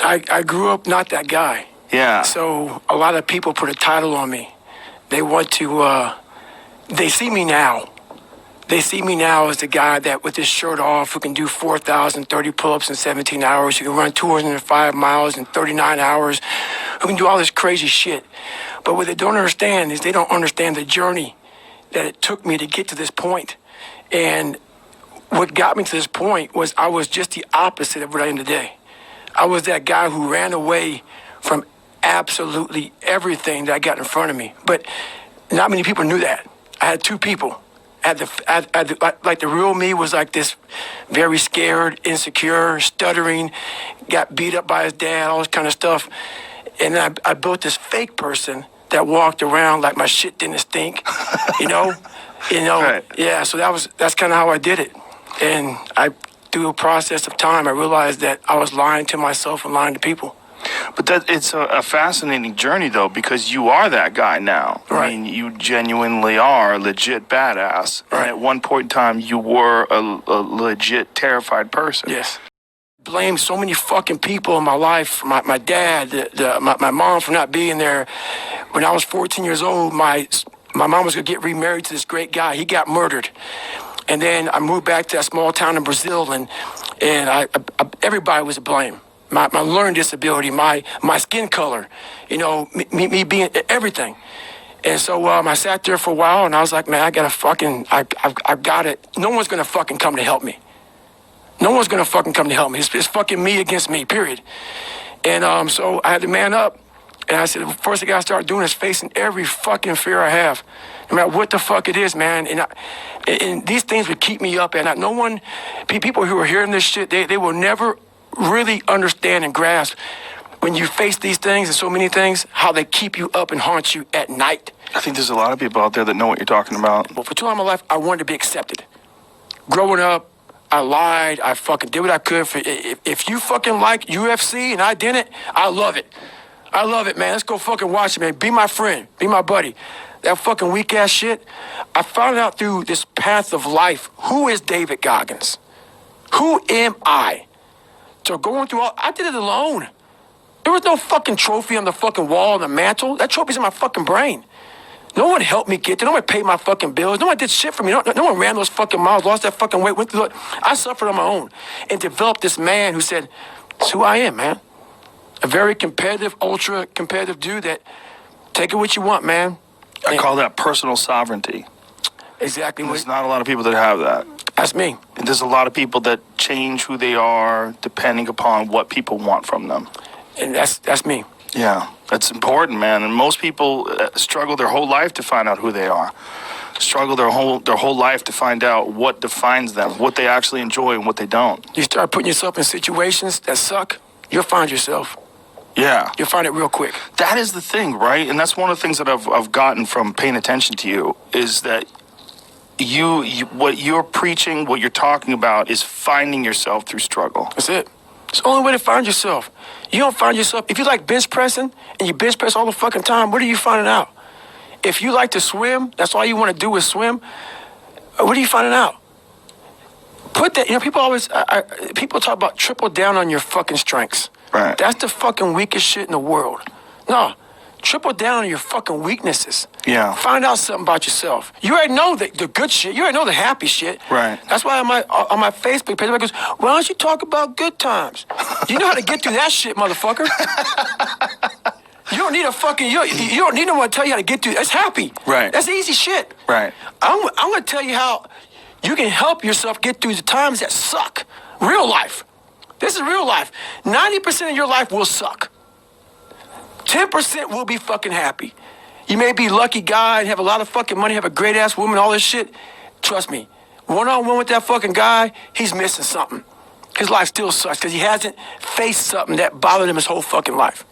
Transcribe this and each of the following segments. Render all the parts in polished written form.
I grew up not that guy. Yeah. So a lot of people put a title on me. They want to, they see me now. They see me now as the guy that with his shirt off who can do 4,030 pull-ups in 17 hours, who can run 205 miles in 39 hours, who can do all this crazy shit. But what they don't understand is they don't understand the journey that it took me to get to this point. And what got me to this point was I was just the opposite of what I am today. I was that guy who ran away from absolutely everything that I got in front of me. But not many people knew that. I had two people. Like the real me was like this very scared, insecure, stuttering, got beat up by his dad, all this kind of stuff. And then I built this fake person that walked around like my shit didn't stink, you know? Right. Yeah, so that's kind of how I did it. And through a process of time, I realized that I was lying to myself and lying to people. But it's a fascinating journey, though, because you are that guy now. Right. I mean, you genuinely are a legit badass. Right. And at one point in time, you were a legit terrified person. Yes. Blame so many fucking people in my life. My dad, my mom for not being there. When I was 14 years old, my mom was going to get remarried to this great guy. He got murdered. And then I moved back to that small town in Brazil, and everybody was to blame. My learning disability, my skin color, me being everything. And so I sat there for a while, and I was like, man, I got it. No one's going to fucking come to help me. No one's going to fucking come to help me. It's fucking me against me, period. And so I had to man up. And I said, the first thing I got to start doing is facing every fucking fear I have. No matter what the fuck it is, man. And these things would keep me up. And no one, people who are hearing this shit, they will never really understand and grasp when you face these things and so many things, how they keep you up and haunt you at night. I think there's a lot of people out there that know what you're talking about. Well, for too long in my life, I wanted to be accepted. Growing up, I lied. I fucking did what I could. If you fucking like UFC and I didn't, I love it. I love it, man. Let's go fucking watch it, man. Be my friend. Be my buddy. That fucking weak-ass shit. I found out through this path of life, who is David Goggins? Who am I? So going through I did it alone. There was no fucking trophy on the fucking wall on the mantle. That trophy's in my fucking brain. No one helped me get there. No one paid my fucking bills. No one did shit for me. No one ran those fucking miles, lost that fucking weight, went through it. I suffered on my own and developed this man who said, it's who I am, man. A very competitive, ultra-competitive dude that take it what you want, man. I call that personal sovereignty. Exactly. There's not a lot of people that have that. That's me. And there's a lot of people that change who they are depending upon what people want from them. And that's me. Yeah, that's important, man. And most people struggle their whole life to find out who they are. Struggle their whole life to find out what defines them, what they actually enjoy and what they don't. You start putting yourself in situations that suck, you'll find yourself. Yeah. You'll find it real quick. That is the thing, right? And that's one of the things that I've gotten from paying attention to you is that you what you're preaching, what you're talking about is finding yourself through struggle. That's it. It's the only way to find yourself. You don't find yourself. If you like bench pressing and you bench press all the fucking time, what are you finding out? If you like to swim, that's all you want to do is swim, what are you finding out? Put that, people talk about triple down on your fucking strengths. Right. That's the fucking weakest shit in the world. No, triple down on your fucking weaknesses. Yeah. Find out something about yourself. You already know the good shit. You already know the happy shit. Right. That's why on my Facebook page, everybody goes, why don't you talk about good times? You know how to get through that shit, motherfucker. You don't need you don't need no one to tell you how to get through. That's happy. Right. That's easy shit. Right. I'm going to tell you how you can help yourself get through the times that suck. Real life. This is real life. 90% of your life will suck. 10% will be fucking happy. You may be a lucky guy and have a lot of fucking money, have a great ass woman, all this shit. Trust me, one-on-one with that fucking guy, he's missing something. His life still sucks because he hasn't faced something that bothered him his whole fucking life.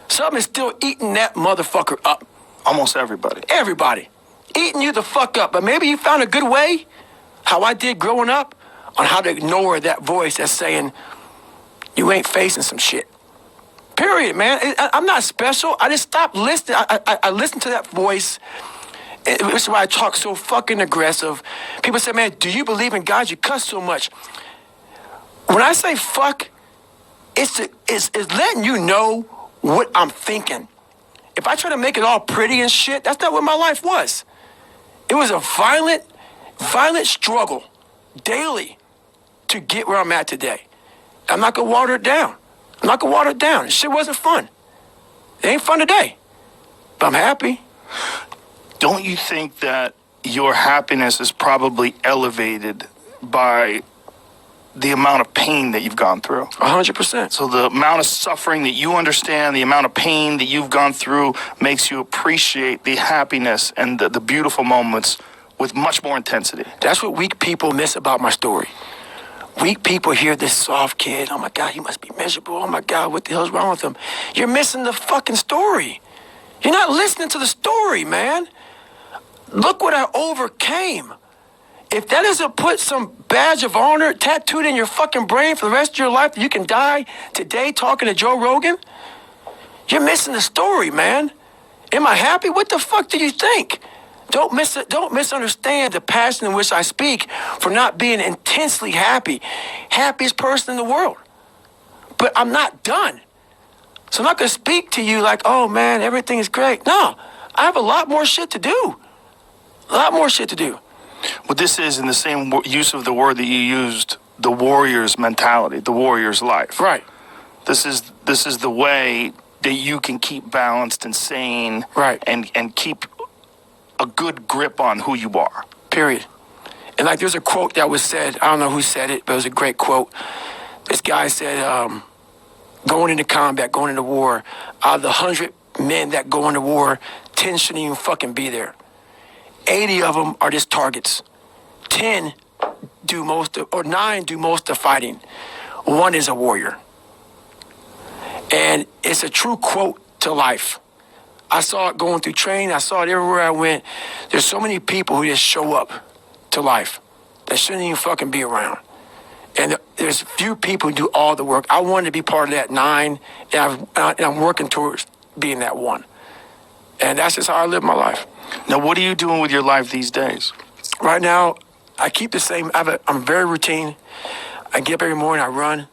Something is still eating that motherfucker up. Almost everybody. Everybody. Eating you the fuck up. But maybe you found a good way, how I did growing up, on how to ignore that voice that's saying, you ain't facing some shit. Period, man. I'm not special. I just stopped listening. I listened to that voice. This is why I talk so fucking aggressive. People say, man, do you believe in God? You cuss so much. When I say fuck, it's letting you know what I'm thinking. If I try to make it all pretty and shit, that's not what my life was. It was a violent struggle daily to get where I'm at today. I'm not gonna water it down. I'm not gonna water it down. This shit wasn't fun. It ain't fun today, but I'm happy. Don't you think that your happiness is probably elevated by the amount of pain that you've gone through? 100%. So the amount of suffering that you understand, the amount of pain that you've gone through makes you appreciate the happiness and the beautiful moments with much more intensity. That's what weak people miss about my story. Weak people hear this soft kid, oh my God, he must be miserable. Oh my God, what the hell's wrong with him? You're missing the fucking story. You're not listening to the story, man. Look what I overcame. If that doesn't put some badge of honor tattooed in your fucking brain for the rest of your life, that you can die today talking to Joe Rogan, you're missing the story, man. Am I happy? What the fuck do you think? Don't misunderstand the passion in which I speak for not being intensely happy. Happiest person in the world. But I'm not done. So I'm not going to speak to you like, oh man, everything is great. No, I have a lot more shit to do. A lot more shit to do. Well, this is in the same use of the word that you used, the warrior's mentality, the warrior's life. Right. This is the way that you can keep balanced and sane. Right. And keep a good grip on who you are. Period. And like there's a quote that was said, I don't know who said it, but it was a great quote. This guy said, going into combat, going into war, out of the 100 men that go into war, 10 shouldn't even fucking be there. 80 of them are just targets. 10 do most of, or 9 do most of the fighting. 1 is a warrior. And it's a true quote to life. I saw it going through training. I saw it everywhere I went. There's so many people who just show up to life that shouldn't even fucking be around. And there's few people who do all the work. I wanted to be part of that 9, and I'm working towards being that 1. And that's just how I live my life. Now, what are you doing with your life these days? Right now, I keep the same. I'm very routine. I get up every morning, I run,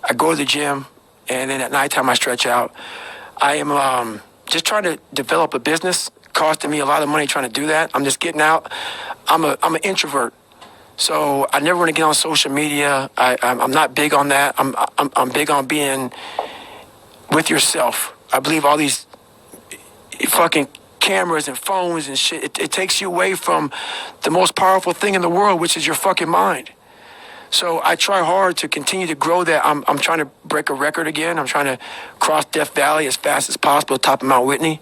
I go to the gym, and then at nighttime I stretch out. I am just trying to develop a business, costing me a lot of money trying to do that. I'm just getting out. I'm an introvert, so I never want to get on social media. I'm not big on that. I'm big on being with yourself. I believe all these fucking cameras and phones and shit, it takes you away from the most powerful thing in the world, which is your fucking mind. So I try hard to continue to grow that. I'm trying to break a record again. I'm trying to cross Death Valley as fast as possible, top of Mount Whitney.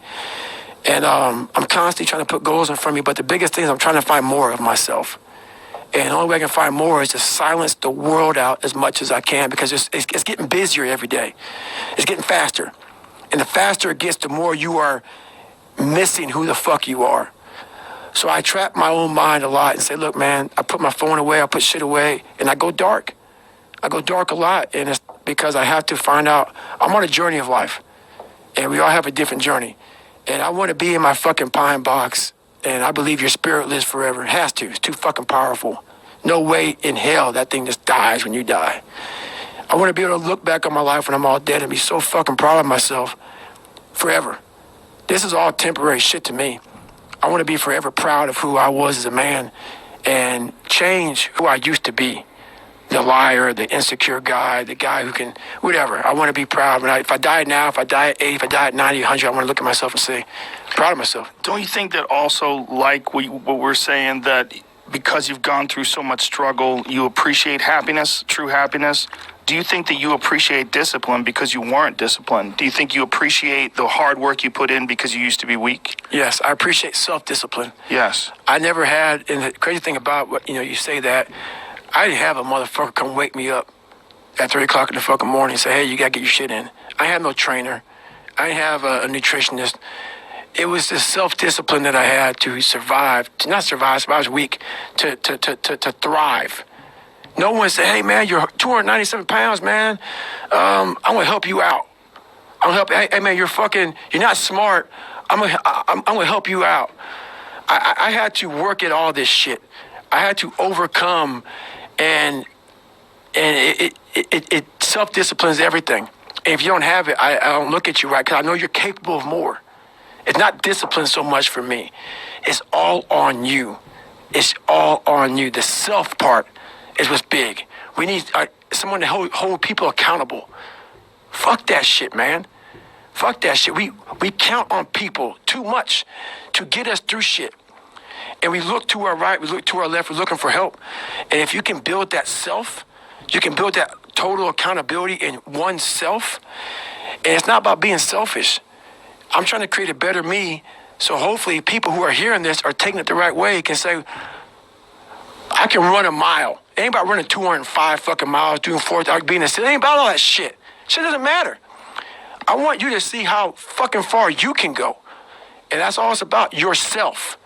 And I'm constantly trying to put goals in front of me. But the biggest thing is I'm trying to find more of myself. And the only way I can find more is to silence the world out as much as I can, because it's getting busier every day. It's getting faster. And the faster it gets, the more you are missing who the fuck you are. So I trap my own mind a lot and say, look, man, I put my phone away, I put shit away, and I go dark. I go dark a lot, and it's because I have to find out. I'm on a journey of life, and we all have a different journey. And I want to be in my fucking pine box, and I believe your spirit lives forever. It has to. It's too fucking powerful. No way in hell that thing just dies when you die. I want to be able to look back on my life when I'm all dead and be so fucking proud of myself forever. This is all temporary shit to me. I want to be forever proud of who I was as a man and change who I used to be. The liar, the insecure guy, the guy who can, whatever. I want to be proud. If I die now, if I die at 80, if I die at 90, 100, I want to look at myself and say, proud of myself. Don't you think that also, like what we're saying, that because you've gone through so much struggle, you appreciate happiness, true happiness? Do you think that you appreciate discipline because you weren't disciplined? Do you think you appreciate the hard work you put in because you used to be weak? Yes, I appreciate self-discipline. Yes. I never had, and the crazy thing about what, you say that, I didn't have a motherfucker come wake me up at 3 o'clock in the fucking morning and say, hey, you got to get your shit in. I had no trainer. I didn't have a nutritionist. It was the self-discipline that I had to survive, to not survive, but I was weak, to thrive. No one said, hey, man, you're 297 pounds, man. I'm going to help you out. I'm going to help you. Hey, man, you're not smart. I'm gonna help you out. I had to work at all this shit. I had to overcome, and it self-discipline is everything. And if you don't have it, I don't look at you right because I know you're capable of more. It's not discipline so much for me. It's all on you. It's all on you. The self part is what's big. We need someone to hold people accountable. Fuck that shit, man. Fuck that shit. We count on people too much to get us through shit. And we look to our right, we look to our left, we're looking for help. And if you can build that self, you can build that total accountability in oneself. And it's not about being selfish. I'm trying to create a better me. So hopefully people who are hearing this are taking it the right way, can say, I can run a mile. It ain't about running 205 fucking miles, doing 4th, being a city. It ain't about all that shit. Shit doesn't matter. I want you to see how fucking far you can go. And that's all it's about, yourself.